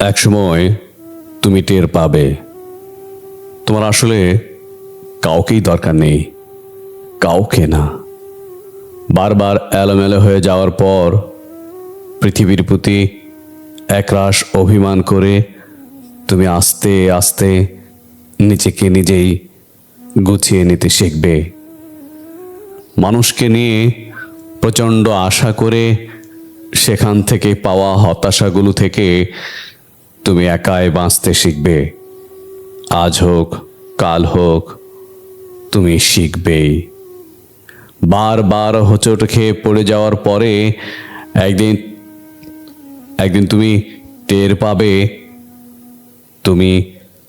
একসময় তুমি টের পাবে তোমার আসলে কাউকেই দরকার নেই, কাউকে না। বারবার এলোমেলো হয়ে যাওয়ার পর পৃথিবীর প্রতি একরাশ অভিমান করে তুমি আস্তে আস্তে নিজেকে নিজেই গুছিয়ে নিতে শিখবে। মানুষকে নিয়ে প্রচণ্ড আশা করে সেখান থেকে পাওয়া হতাশাগুলো থেকে তুমি একাই বাঁচতে শিখবে। আজ হোক কাল হোক তুমি শিখবেই। বারবার হোঁচট খেয়ে পড়ে যাওয়ার পরে একদিন একদিন তুমি টের পাবে তুমি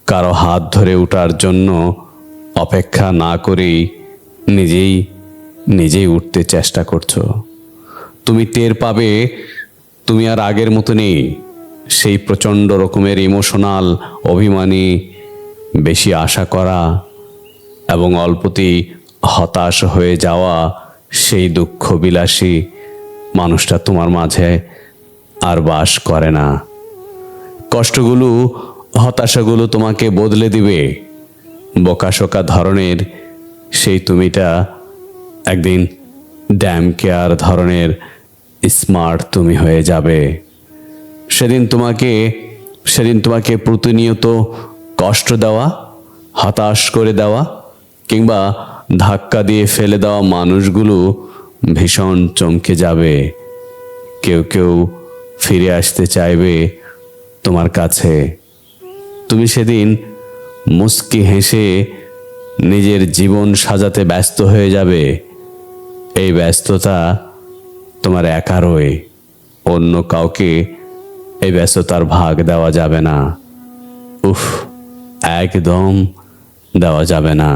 কারো হাত ধরে ওঠার জন্য অপেক্ষা না করেই নিজেই নিজেই উঠতে চেষ্টা করছো। তুমি টের পাবে তুমি আর আগের মতো নেই, সেই প্রচণ্ড রকমের ইমোশনাল, অভিমানী, বেশি আশা করা এবং অল্পতেই হতাশ হয়ে যাওয়া সেই দুঃখ বিলাসী মানুষটা তোমার মাঝে আর বাস করে না। কষ্টগুলো, হতাশাগুলো তোমাকে বদলে দিবে। বোকাশোকা ধরনের সেই তুমিটা একদিন ড্যাম কেয়ার ধরনের স্মার্ট তুমি হয়ে যাবে। সেদিন তোমাকে প্রতিনিয়ত কষ্ট দেওয়া, হতাশ করে দেওয়া কিংবা ধাক্কা দিয়ে ফেলে দেওয়া মানুষগুলো ভীষণ চমকে যাবে। কেউ কেউ ফিরে আসতে চাইবে তোমার কাছে। তুমি সেদিন মুচকি হেসে নিজের জীবন সাজাতে ব্যস্ত হয়ে যাবে। এই ব্যস্ততা তোমার একারই, অন্য কাউকে এই ব্যস্ততার ভাগ দেওয়া যাবে না। উফ, একদম দেওয়া যাবে না।